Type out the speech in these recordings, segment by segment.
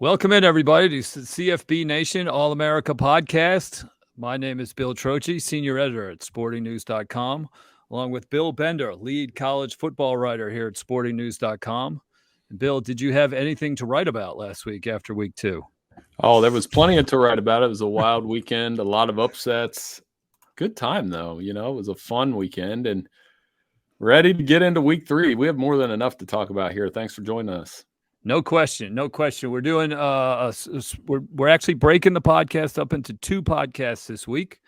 Welcome in, everybody, to CFB Nation All-America podcast. My name is Bill Trocchi, senior editor at sportingnews.com, along with Bill Bender, lead college football writer here at sportingnews.com. And Bill, did you have anything to write about last week after week 2? Oh, there was plenty to write about. It was a wild weekend, a lot of upsets. Good time, though. It was a fun weekend and ready to get into week 3. We have more than enough to talk about here. Thanks for joining us. No question. We're doing we're actually breaking the podcast up into 2 podcasts this week.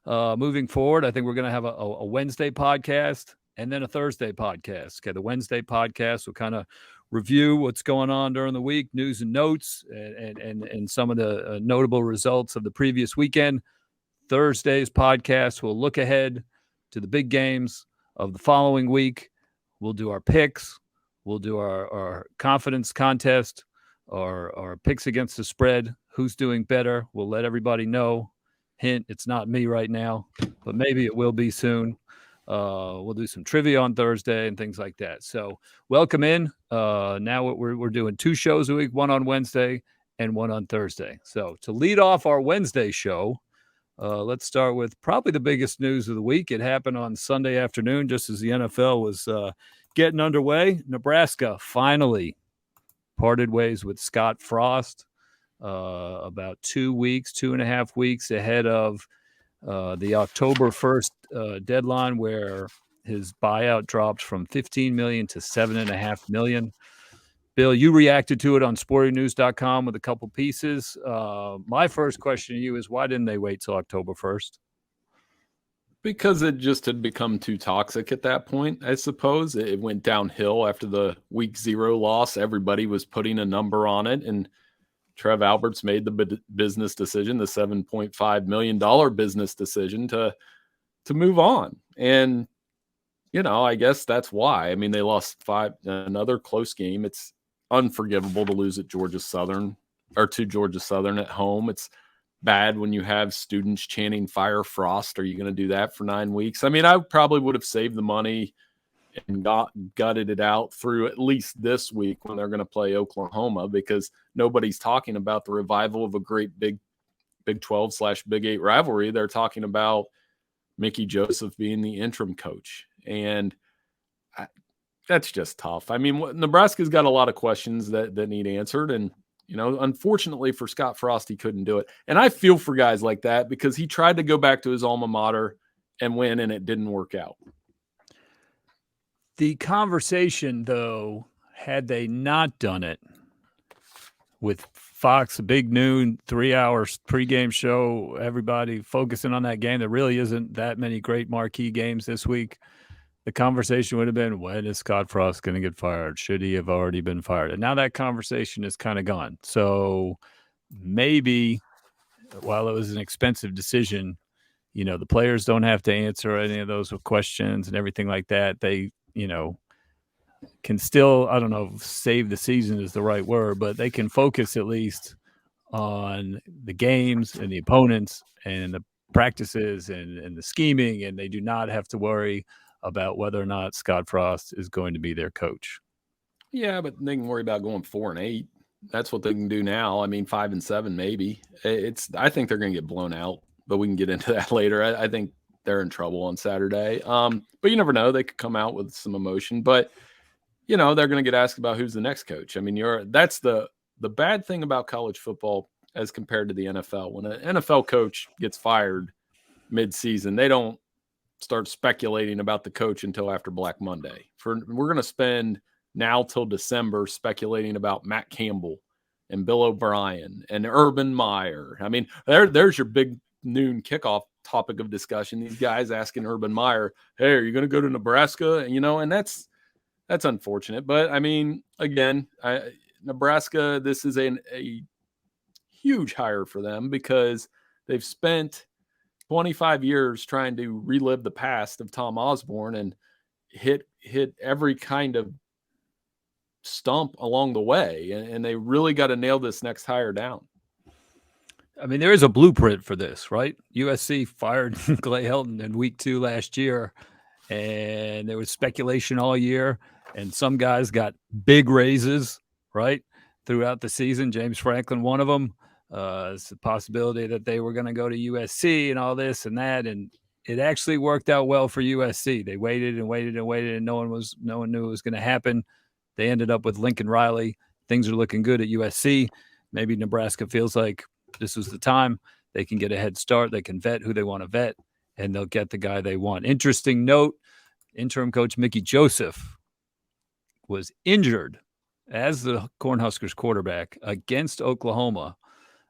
Moving forward, I think we're going to have a Wednesday podcast and then a Thursday podcast. Okay, the Wednesday podcast will kind of review what's going on during the week, news and notes, and some of the notable results of the previous weekend. Thursday's podcast will look ahead to the big games of the following week. We'll do our picks. We'll do our confidence contest, our picks against the spread, who's doing better. We'll let everybody know. Hint, it's not me right now, but maybe it will be soon. We'll do some trivia on Thursday and things like that. So welcome in. Now we're doing 2 shows a week, one on Wednesday and one on Thursday. So to lead off our Wednesday show, let's start with probably the biggest news of the week. It happened on Sunday afternoon, just as the NFL was getting underway. Nebraska finally parted ways with Scott Frost about 2.5 weeks ahead of the October 1st deadline, where his buyout dropped from $15 million to $7.5 million. Bill, you reacted to it on sportingnews.com with a couple pieces. My first question to you is, why didn't they wait till October 1st? Because it just had become too toxic at that point, I suppose. It went downhill after the week 0 loss. Everybody was putting a number on it, and Trev Alberts made the business decision, the $7.5 million business decision to move on. And, I guess that's why. I mean, they lost another close game. It's unforgivable to lose at Georgia Southern or to Georgia Southern at home. It's bad when you have students chanting "Fire Frost." Are you going to do that for 9 weeks? I mean, I probably would have saved the money and gutted it out through at least this week when they're going to play Oklahoma, because nobody's talking about the revival of a great Big 12/Big 8 rivalry. They're talking about Mickey Joseph being the interim coach, and that's just tough. I mean, Nebraska's got a lot of questions that need answered, and unfortunately for Scott Frost, he couldn't do it. And I feel for guys like that, because he tried to go back to his alma mater and win, and it didn't work out. The conversation, though, had they not done it with Fox, a big noon, 3 hours pregame show, everybody focusing on that game, there really isn't that many great marquee games this week. The conversation would have been, when is Scott Frost going to get fired? Should he have already been fired? And now that conversation is kind of gone. So maybe, while it was an expensive decision, the players don't have to answer any of those questions and everything like that. They, can still, I don't know if save the season is the right word, but they can focus at least on the games and the opponents and the practices and the scheming, and they do not have to worry about whether or not Scott Frost is going to be their coach. Yeah, but they can worry about going 4-8. That's what they can do now. I mean, 5-7 maybe. I think they're going to get blown out, but we can get into that later. I think they're in trouble on Saturday. But you never know. They could come out with some emotion. But, they're going to get asked about who's the next coach. I mean, that's the bad thing about college football as compared to the NFL. When an NFL coach gets fired mid-season, they don't start speculating about the coach until after Black Monday. We're going to spend now till December speculating about Matt Campbell and Bill O'Brien and Urban Meyer. I mean, there's your big noon kickoff topic of discussion. These guys asking Urban Meyer, "Hey, are you going to go to Nebraska?" And that's unfortunate. But I mean, again, Nebraska, this is a huge hire for them, because they've spent 25 years trying to relive the past of Tom Osborne and hit every kind of stump along the way. And they really got to nail this next hire down. I mean, there is a blueprint for this, right? USC fired Clay Helton in week 2 last year, and there was speculation all year, and some guys got big raises, right? throughout the season. James Franklin, one of them. It's a possibility that they were going to go to USC and all this and that, and it actually worked out well for USC. They waited and waited and waited, and no one knew it was going to happen. They ended up with Lincoln Riley. Things are looking good at USC. Maybe Nebraska feels like this was the time. They can get a head start. They can vet who they want to vet, and they'll get the guy they want. Interesting note, interim coach Mickey Joseph was injured as the Cornhuskers quarterback against Oklahoma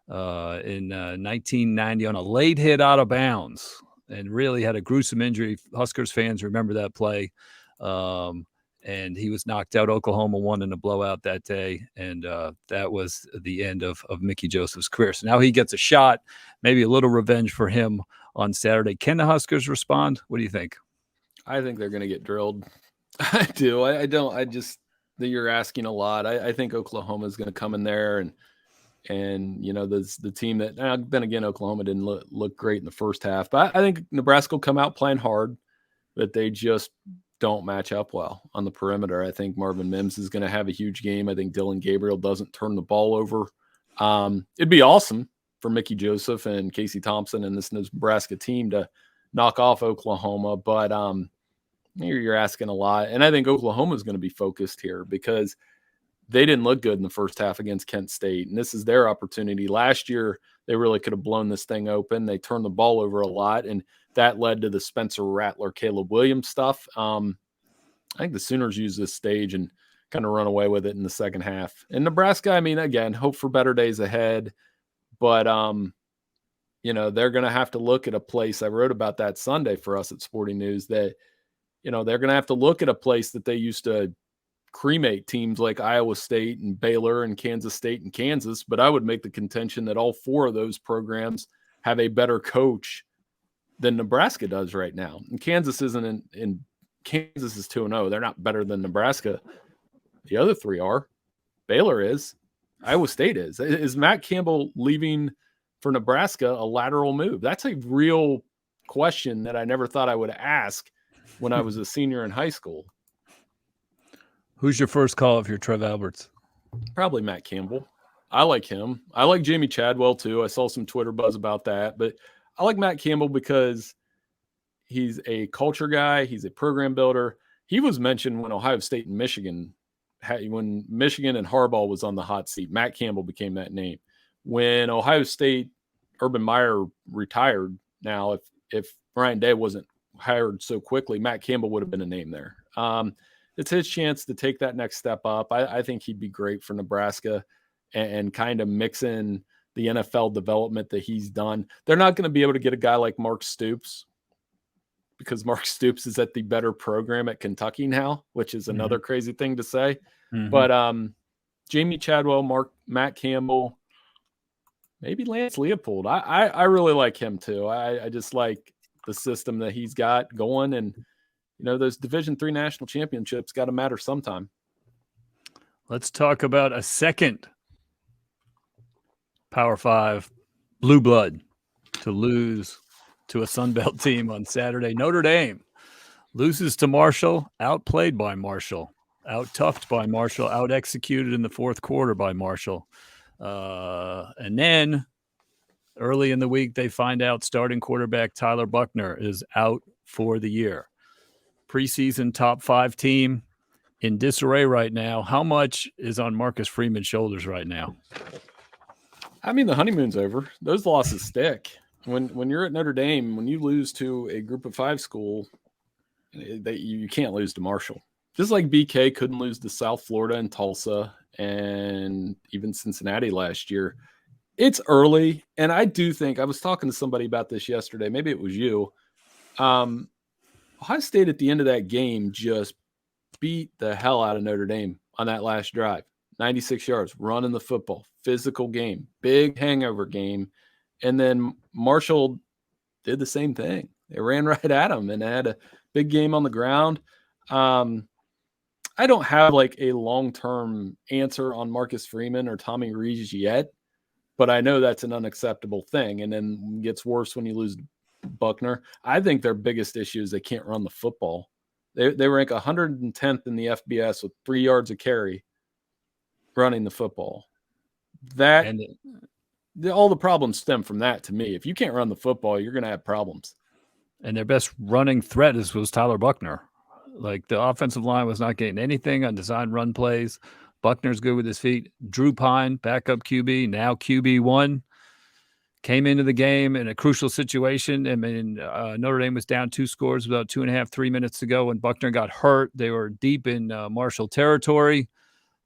in 1990 on a late hit out of bounds, and really had a gruesome injury. Huskers fans remember that play. And he was knocked out. Oklahoma won in a blowout that day, and that was the end of Mickey Joseph's career. So now he gets a shot, maybe a little revenge for him on Saturday. Can the Huskers respond? What do you think? I think they're going to get drilled. I do. I don't. I just that you're asking a lot. I think Oklahoma is going to come in there and you know the team that then again Oklahoma didn't look great in the first half, but I think Nebraska will come out playing hard, but they just don't match up well on the perimeter. I think Marvin Mims is going to have a huge game. I think Dylan Gabriel doesn't turn the ball over. It'd be awesome for Mickey Joseph and Casey Thompson and this Nebraska team to knock off Oklahoma, but you're asking a lot. And I think Oklahoma is going to be focused here because they didn't look good in the first half against Kent State, and this is their opportunity. Last year, they really could have blown this thing open. They turned the ball over a lot, and that led to the Spencer Rattler, Caleb Williams stuff. I think the Sooners use this stage and kind of run away with it in the second half. And Nebraska, I mean, again, hope for better days ahead, but you know, they're going to have to look at a place. I wrote about that Sunday for us at Sporting News that, you know, they're going to have to look at a place that they used to cremate teams like Iowa State and Baylor and Kansas State and Kansas. But I would make the contention that all four of those programs have a better coach than Nebraska does right now. And Kansas isn't in Kansas is 2-0. They're not better than Nebraska. The other three are. Baylor is. Iowa State is. Is Matt Campbell leaving for Nebraska a lateral move? That's a real question that I never thought I would ask when I was a senior in high school. Who's your first call if you're Trev Alberts? Probably Matt Campbell. I like him. I like Jamie Chadwell too. I saw some Twitter buzz about that, but I like Matt Campbell because he's a culture guy. He's a program builder. He was mentioned when Ohio State and Michigan, when Michigan and Harbaugh was on the hot seat. Matt Campbell became that name. When Ohio State, Urban Meyer retired. Now, if Ryan Day wasn't hired so quickly, Matt Campbell would have been a name there. It's his chance to take that next step up. I think he'd be great for Nebraska and kind of mix in the NFL development that he's done. They're not going to be able to get a guy like Mark Stoops because Mark Stoops is at the better program at Kentucky now, which is another crazy thing to say. But Jamie Chadwell, Matt Campbell, maybe Lance Leopold. I really like him too. I just like the system that he's got going, and you know, those Division III national championships got to matter sometime. Let's talk about a second Power 5 blue blood to lose to a Sun Belt team on Saturday. Notre Dame loses to Marshall, outplayed by Marshall, out-toughed by Marshall, out-executed in the fourth quarter by Marshall. And then early in the week, they find out starting quarterback Tyler Buckner is out for the year. Preseason top 5 team in disarray right now. How much is on Marcus Freeman's shoulders right now? I mean, the honeymoon's over. Those losses stick. When you're at Notre Dame, when you lose to a group of 5 school, you can't lose to Marshall. Just like BK couldn't lose to South Florida and Tulsa and even Cincinnati last year. It's early, and I do think, I was talking to somebody about this yesterday, maybe it was you. Ohio State at the end of that game just beat the hell out of Notre Dame on that last drive. 96 yards, running the football, physical game, big hangover game. And then Marshall did the same thing. They ran right at them and had a big game on the ground. I don't have like a long-term answer on Marcus Freeman or Tommy Rees yet, but I know that's an unacceptable thing. And then it gets worse when you lose Buckner. I think their biggest issue is they can't run the football. They rank 110th in the FBS with 3 yards a carry running the football. That And all the problems stem from that to me. If you can't run the football, you're going to have problems. And their best running threat was Tyler Buckner. Like, the offensive line was not getting anything on design run plays. Buckner's good with his feet. Drew Pine, backup QB, now QB1, came into the game in a crucial situation. I mean, Notre Dame was down 2 scores about 2.5, 3 minutes ago when Buckner got hurt. They were deep in Marshall territory.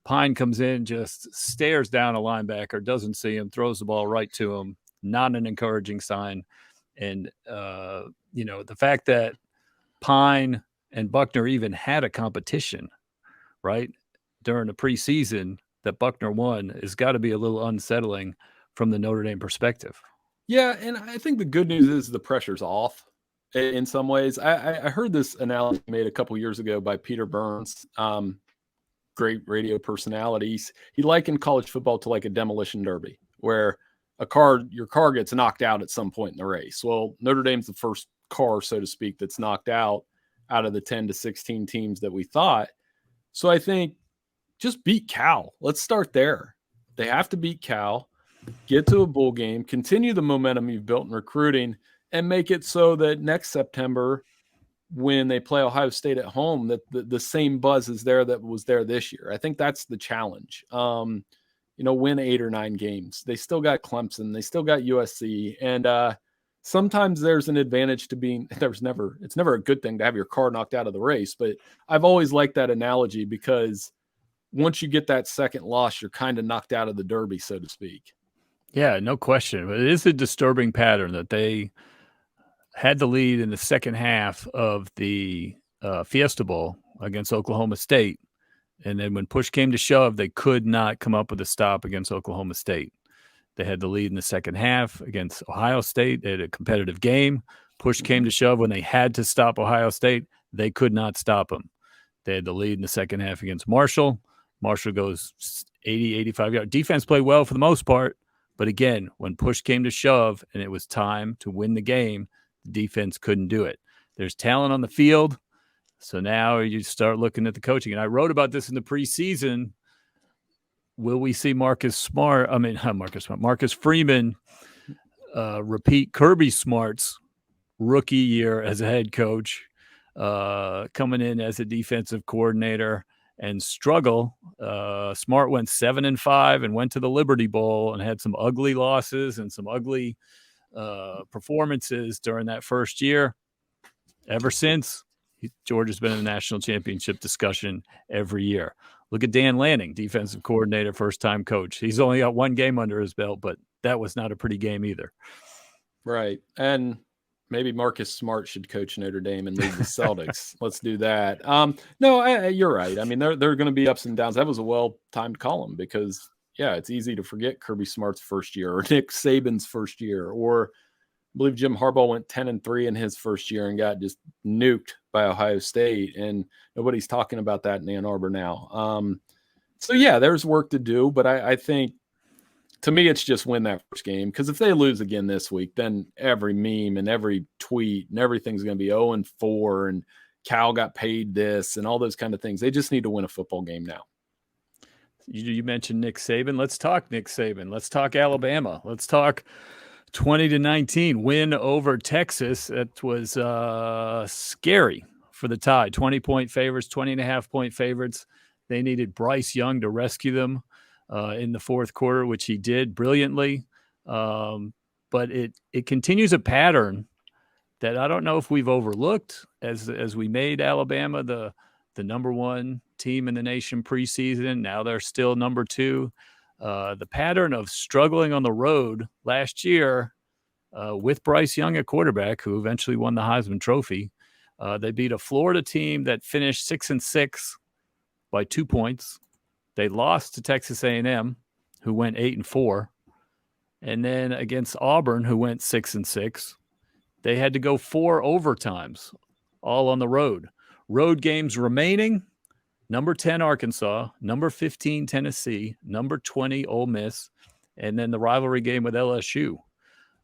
Pine comes in, just stares down a linebacker, doesn't see him, throws the ball right to him. Not an encouraging sign. And, the fact that Pine and Buckner even had a competition, right, during the preseason that Buckner won has got to be a little unsettling from the Notre Dame perspective. Yeah, and I think the good news is the pressure's off in some ways. I heard this analogy made a couple years ago by Peter Burns, great radio personalities. He likened college football to like a demolition derby where your car gets knocked out at some point in the race. Well, Notre Dame's the first car, so to speak, that's knocked out of the 10 to 16 teams that we thought. So I think just beat Cal. Let's start there. They have to beat Cal, get to a bowl game, continue the momentum you've built in recruiting, and make it so that next September, when they play Ohio State at home, that the same buzz is there that was there this year. I think that's the challenge. Win 8 or 9 games. They still got Clemson. They still got USC. And sometimes there's an advantage to being – it's never a good thing to have your car knocked out of the race. But I've always liked that analogy because once you get that second loss, you're kind of knocked out of the derby, so to speak. Yeah, no question. But it is a disturbing pattern that they had the lead in the second half of the Fiesta Bowl against Oklahoma State. And then when push came to shove, they could not come up with a stop against Oklahoma State. They had the lead in the second half against Ohio State. They had a competitive game. Push came to shove when they had to stop Ohio State. They could not stop them. They had the lead in the second half against Marshall. Marshall goes 80, 85 yards. Defense played well for the most part. But again, when push came to shove and it was time to win the game, the defense couldn't do it. There's talent on the field. So now you start looking at the coaching. And I wrote about this in the preseason. Will we see Marcus Freeman repeat Kirby Smart's rookie year as a head coach, coming in as a defensive coordinator and struggle? Smart went 7-5 and went to the Liberty Bowl and had some ugly losses and some ugly performances during that first year. Ever since, Georgia's been in the national championship discussion every year. Look at Dan Lanning, defensive coordinator, first-time coach. He's only got 1 game under his belt, but that was not a pretty game either. Right. And maybe Marcus Smart should coach Notre Dame and lead the Celtics. Let's do that. No, you're right. I mean, there are going to be ups and downs. That was a well-timed column because, yeah, it's easy to forget Kirby Smart's first year or Nick Saban's first year, or I believe Jim Harbaugh went 10-3 in his first year and got just nuked by Ohio State, and nobody's talking about that in Ann Arbor now. So yeah, there's work to do, but I think, to me, it's just win that first game, because if they lose again this week, then every meme and every tweet and everything's going to be 0-4 and Cal got paid this and all those kind of things. They just need to win a football game now. You mentioned Nick Saban. Let's talk Nick Saban. Let's talk Alabama. Let's talk 20-19 win over Texas. That was scary for the Tide. 20-point favorites, 20.5-point favorites. They needed Bryce Young to rescue them in the fourth quarter, which he did brilliantly. But it continues a pattern that I don't know if we've overlooked as we made Alabama the number 1 team in the nation preseason. Now they're still number 2. The pattern of struggling on the road last year with Bryce Young at quarterback, who eventually won the Heisman Trophy. They beat a Florida team that finished 6-6 by 2 points. They lost to Texas A&M, who went 8-4. And then against Auburn, who went 6-6, they had to go 4 overtimes, all on the road. Road games remaining: number 10, Arkansas; number 15, Tennessee; number 20, Ole Miss; and then the rivalry game with LSU.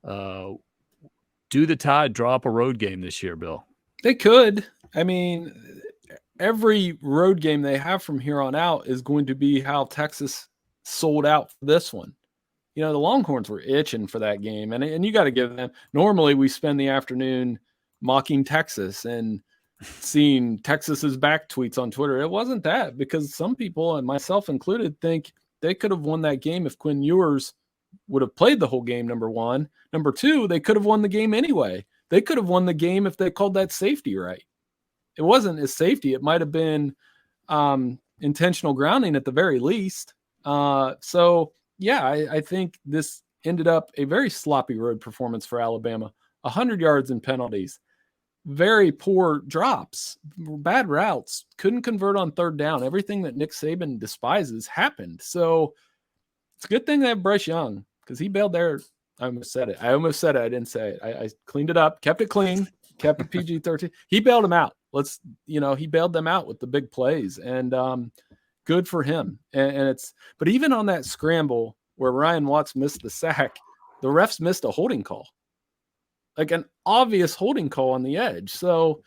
Do the Tide drop a road game this year, Bill? They could. I mean, every road game they have from here on out is going to be how Texas sold out for this one. the Longhorns were itching for that game, and you got to give them. Normally, we spend the afternoon mocking Texas and seeing Texas's back tweets on Twitter. It wasn't that, because some people, and myself included, think they could have won that game if Quinn Ewers would have played the whole game, number one. Number two, they could have won the game anyway. They could have won the game if they called that safety right. It wasn't a safety. It might have been intentional grounding at the very least. So, yeah, I think this ended up a very sloppy road performance for Alabama. 100 yards in penalties. Very poor drops, bad routes, couldn't convert on third down. Everything that Nick Saban despises happened. So it's a good thing they have Bryce Young, because he bailed there. I almost said it. I didn't say it. I cleaned it up, kept it clean, kept it PG-13. He bailed them out. He bailed them out with the big plays, and good for him. But even on that scramble where Ryan Watts missed the sack, the refs missed a holding call. Like an obvious holding call on the edge. So,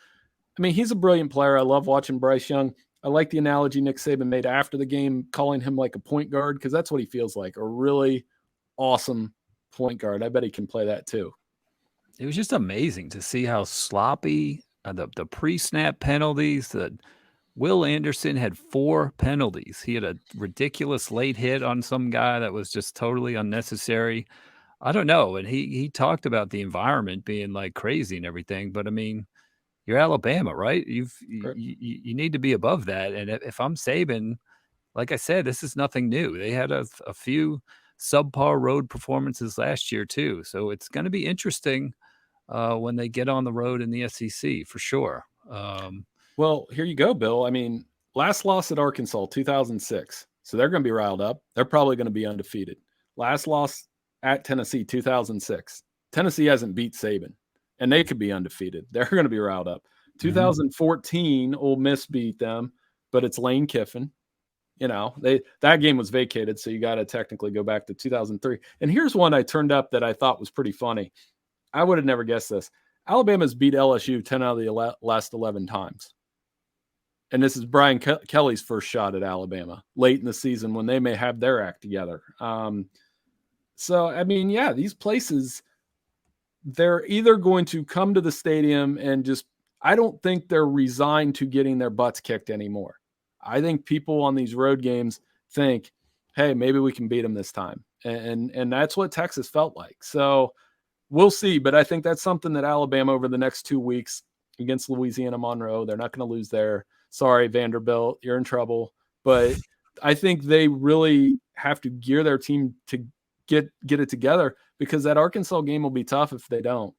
I mean, he's a brilliant player. I love watching Bryce Young. I like the analogy Nick Saban made after the game, calling him like a point guard, because that's what he feels like, a really awesome point guard. I bet he can play that too. It was just amazing to see how sloppy the pre-snap penalties. That Will Anderson had 4 penalties. He had a ridiculous late hit on some guy that was just totally unnecessary. I don't know. And he talked about the environment being like crazy and everything. But I mean, you're Alabama, right? You need to be above that. And if I'm Saban, like I said, this is nothing new. They had a few subpar road performances last year too. So it's going to be interesting when they get on the road in the SEC for sure. Well, here you go, Bill. I mean, last loss at Arkansas, 2006. So they're going to be riled up. They're probably going to be undefeated. Last loss at Tennessee, 2006. Tennessee hasn't beat Saban, and they could be undefeated. They're going to be riled up. 2014, Ole Miss beat them, but it's Lane Kiffin. That game was vacated, so you got to technically go back to 2003. And here's one I turned up that I thought was pretty funny. I would have never guessed this. Alabama's beat LSU 10 out of the last 11 times. And this is Brian Kelly's first shot at Alabama late in the season when they may have their act together. So, I mean, yeah, these places, they're either going to come to the stadium and just, I don't think they're resigned to getting their butts kicked anymore. I think people on these road games think, hey, maybe we can beat them this time. And that's what Texas felt like. So we'll see. But I think that's something that Alabama over the next 2 weeks against Louisiana Monroe, they're not going to lose there. Sorry, Vanderbilt, you're in trouble. But I think they really have to gear their team to get it together, because that Arkansas game will be tough if they don't.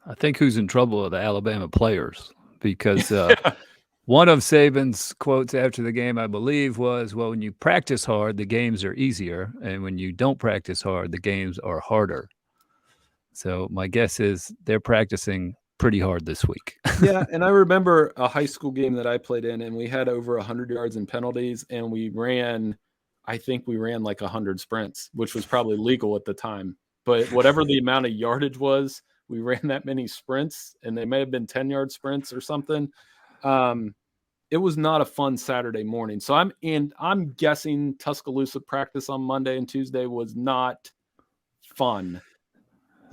I think who's in trouble are the Alabama players, because one of Saban's quotes after the game, I believe, was, well, when you practice hard, the games are easier. And when you don't practice hard, the games are harder. So my guess is they're practicing pretty hard this week. Yeah, and I remember a high school game that I played in, and we had over 100 yards in penalties, and I think we ran like 100 sprints, which was probably legal at the time. But whatever the amount of yardage was, we ran that many sprints, and they may have been 10-yard sprints or something. It was not a fun Saturday morning. So I'm guessing Tuscaloosa practice on Monday and Tuesday was not fun.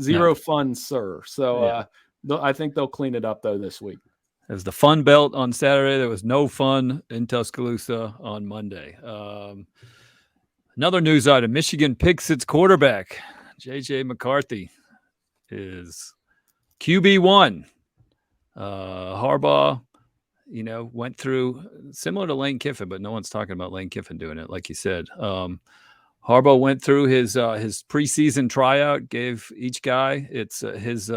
Zero fun, sir. So I think they'll clean it up, though, this week. It was the Fun Belt on Saturday. There was no fun in Tuscaloosa on Monday. Another news item, Michigan picks its quarterback. J.J. McCarthy is QB1. Harbaugh, went through, similar to Lane Kiffin, but no one's talking about Lane Kiffin doing it, like you said. Harbaugh went through his preseason tryout, gave each guy his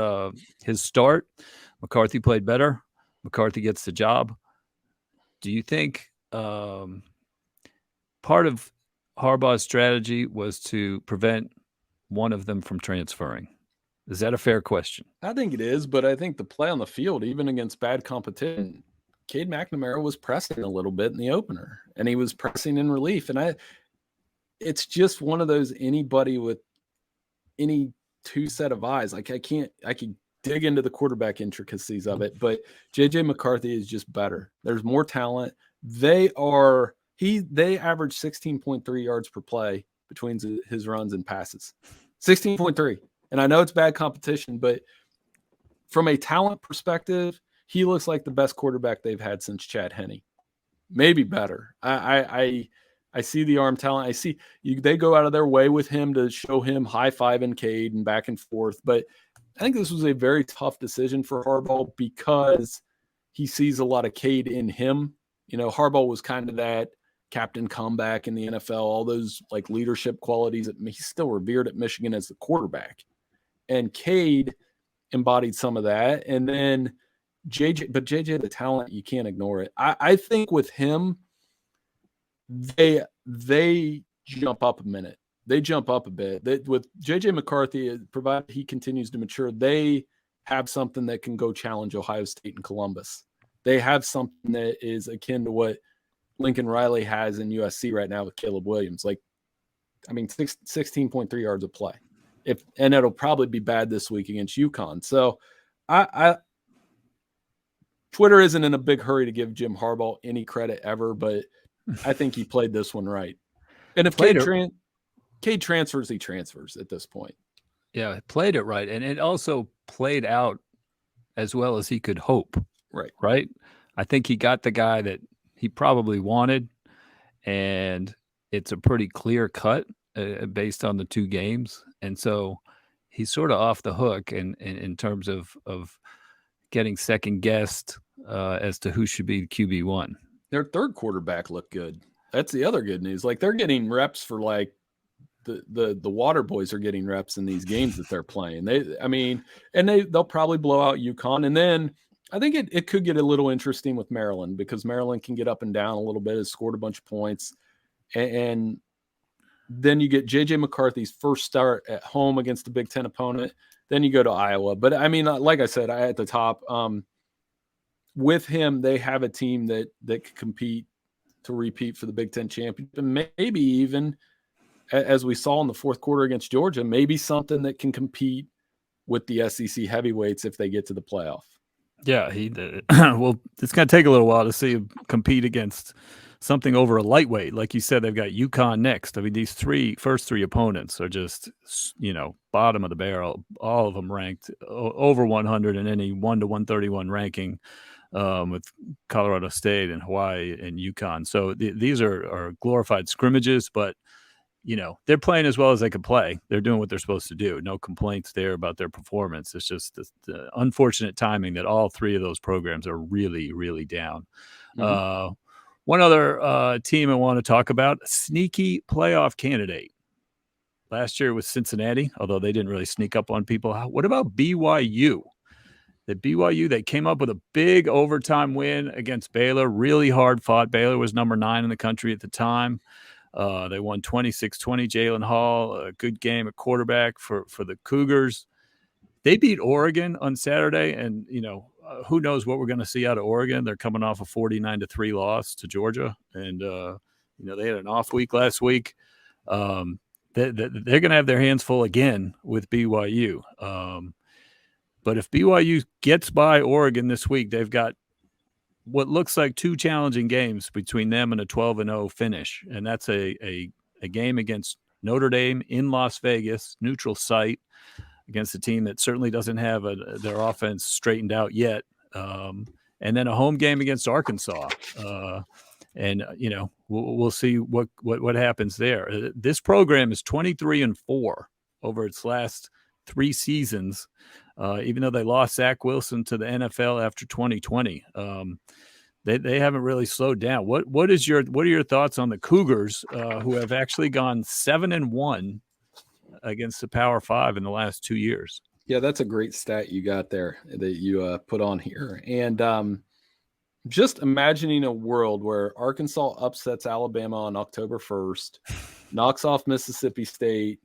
start. McCarthy played better. McCarthy gets the job. Do you think part of Harbaugh's strategy was to prevent one of them from transferring? Is that a fair question? I think it is, but I think the play on the field, even against bad competition, Cade McNamara was pressing a little bit in the opener, and he was pressing in relief. And it's just one of those, anybody with any two set of eyes. Like I could dig into the quarterback intricacies of it, but JJ McCarthy is just better. There's more talent. They average 16.3 yards per play between his runs and passes. 16.3. And I know it's bad competition, but from a talent perspective, he looks like the best quarterback they've had since Chad Henne. Maybe better. I see the arm talent. I see they go out of their way with him to show him high-fiving Cade and back and forth. But I think this was a very tough decision for Harbaugh because he sees a lot of Cade in him. You know, Harbaugh was kind of that captain comeback in the NFL, all those like leadership qualities. He's still revered at Michigan as the quarterback. And Cade embodied some of that. And then JJ, the talent, you can't ignore it. I think with him, they jump up a minute. They jump up a bit. With JJ McCarthy, provided he continues to mature, they have something that can go challenge Ohio State and Columbus. They have something that is akin to what Lincoln Riley has in USC right now with Caleb Williams. 16.3 yards of play. And it'll probably be bad this week against UConn. So Twitter isn't in a big hurry to give Jim Harbaugh any credit ever, but I think he played this one right. And if Cade transfers, he transfers at this point. Yeah, played it right. And it also played out as well as he could hope. Right? I think he got the guy that he probably wanted, and it's a pretty clear cut based on the two games. And so he's sort of off the hook in terms of getting second guessed as to who should be QB1. Their third quarterback looked good. That's the other good news. Like, they're getting reps for like the water boys are getting reps in these games that they're playing. They'll probably blow out UConn. And then I think it could get a little interesting with Maryland, because Maryland can get up and down a little bit, has scored a bunch of points. And then you get JJ McCarthy's first start at home against the Big Ten opponent. Then you go to Iowa. But I mean, like I said, at the top, with him, they have a team that could compete to repeat for the Big Ten championship. And maybe even, as we saw in the fourth quarter against Georgia, maybe something that can compete with the SEC heavyweights if they get to the playoff. Yeah, he did. Well, it's going to take a little while to see him compete against something over a lightweight. Like you said, they've got UConn next. I mean, these first three opponents are just, bottom of the barrel. All of them ranked over 100 in any 1 to 131 ranking, with Colorado State and Hawaii and UConn. So these are glorified scrimmages, but they're playing as well as they can play. They're doing what they're supposed to do. No complaints there about their performance. It's just the unfortunate timing that all three of those programs are really, really down. Mm-hmm. One other team I want to talk about, sneaky playoff candidate. Last year was Cincinnati, although they didn't really sneak up on people. What about BYU? They came up with a big overtime win against Baylor, really hard fought. Baylor was number 9 in the country at the time. They won 26-20. Jalen Hall, a good game at quarterback for the Cougars. They beat Oregon on Saturday, and who knows what we're going to see out of Oregon. They're coming off a 49-3 loss to Georgia, and they had an off week last week. They're going to have their hands full again with BYU. But if BYU gets by Oregon this week, they've got what looks like 2 challenging games between them and a 12-0 finish. And that's a game against Notre Dame in Las Vegas, neutral site, against a team that certainly doesn't have their offense straightened out yet. And then a home game against Arkansas. We'll see what happens there. This program is 23-4 over its last 3 seasons, even though they lost Zach Wilson to the NFL after 2020. They haven't really slowed down. What are your thoughts on the Cougars, who have actually gone 7-1 against the Power 5 in the last 2 years? Yeah, that's a great stat you got there that you put on here. And just imagining a world where Arkansas upsets Alabama on October 1st, knocks off Mississippi State,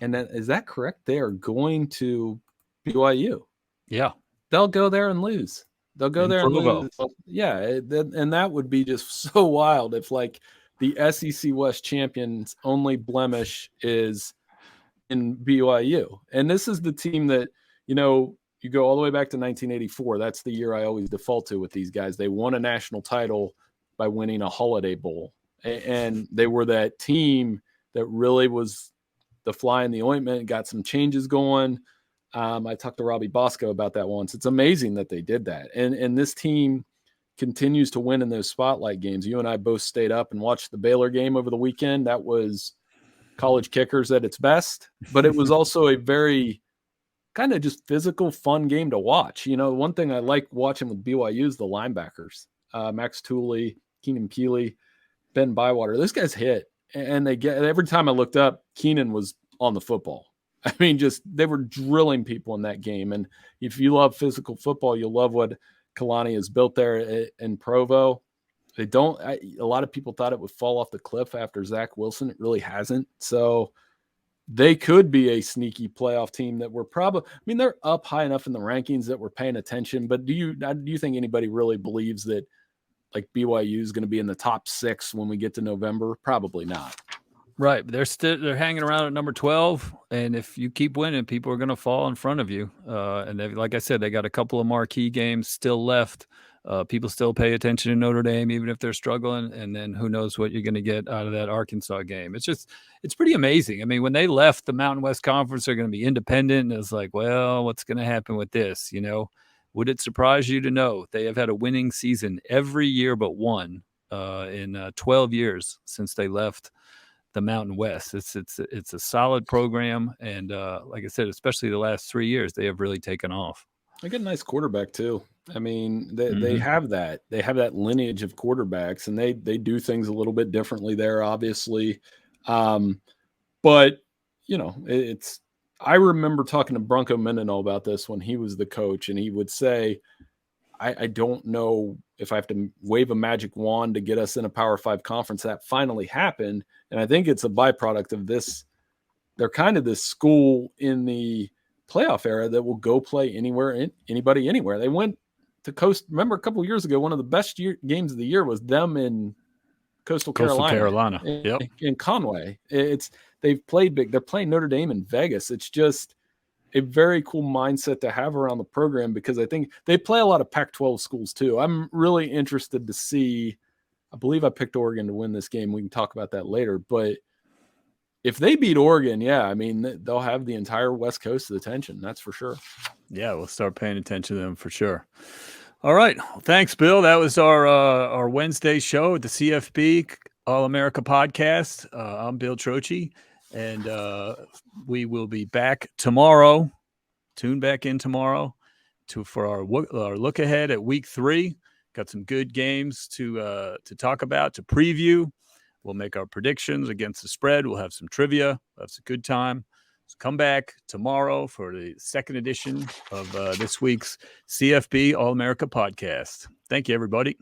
and then, is that correct? They are going to BYU. Yeah. They'll go there and lose. They'll go there and lose. Yeah, and that would be just so wild if, like, the SEC West champions' only blemish is in BYU. And this is the team that, you go all the way back to 1984. That's the year I always default to with these guys. They won a national title by winning a Holiday Bowl. And they were that team that really was the fly in the ointment, got some changes going. I talked to Robbie Bosco about that once. It's amazing that they did that. And this team continues to win in those spotlight games. You and I both stayed up and watched the Baylor game over the weekend. That was college kickers at its best, but it was also a very kind of just physical, fun game to watch. You know, one thing I like watching with BYU is the linebackers, Max Tooley, Keenan Keeley, Ben Bywater. Those guys hit, and they get, every time I looked up, Keenan was on the football. I mean, just they were drilling people in that game. And if you love physical football, you'll love what Kalani has built there in Provo. They don't. A lot of people thought it would fall off the cliff after Zach Wilson. It really hasn't. So they could be a sneaky playoff team that we're probably. I mean, they're up high enough in the rankings that we're paying attention. But do you think anybody really believes that like BYU is going to be in the top 6 when we get to November? Probably not. Right. They're hanging around at number 12. And if you keep winning, people are going to fall in front of you. And like I said, they got a couple of marquee games still left. People still pay attention to Notre Dame, even if they're struggling. And then who knows what you're going to get out of that Arkansas game. It's pretty amazing. I mean, when they left the Mountain West Conference, they're going to be independent. And it's like, well, what's going to happen with this? You know, would it surprise you to know they have had a winning season every year but one in 12 years since they left the Mountain West? It's a solid program, and like I said, especially the last 3 years, they have really taken off. They got a nice quarterback too. I mean, they have that lineage of quarterbacks, and they do things a little bit differently there, obviously. But you know, I remember talking to Bronco Mendenhall about this when he was the coach, and he would say, I don't know if I have to wave a magic wand to get us in a Power 5 conference. That finally happened. And I think it's a byproduct of this. They're kind of this school in the playoff era that will go play anywhere, anybody, anywhere. They went to Coast. Remember a couple of years ago, one of the best games of the year was them in Coastal Carolina. Yep. In Conway. They've played big. They're playing Notre Dame in Vegas. It's just a very cool mindset to have around the program, because I think they play a lot of Pac-12 schools too. I'm really interested to see. I believe I picked Oregon to win this game. We can talk about that later. But if they beat Oregon, yeah, I mean, they'll have the entire West Coast's attention. That's for sure. Yeah, we'll start paying attention to them for sure. All right. Thanks, Bill. That was our Wednesday show at the CFB All-America podcast. I'm Bill Trocchi, and we will be back tomorrow. Tune back in tomorrow for our look ahead at week 3. Got some good games to talk about, to preview. We'll make our predictions against the spread. We'll have some trivia. We'll have some good time. So come back tomorrow for the second edition of this week's CFB All-America podcast. Thank you, everybody.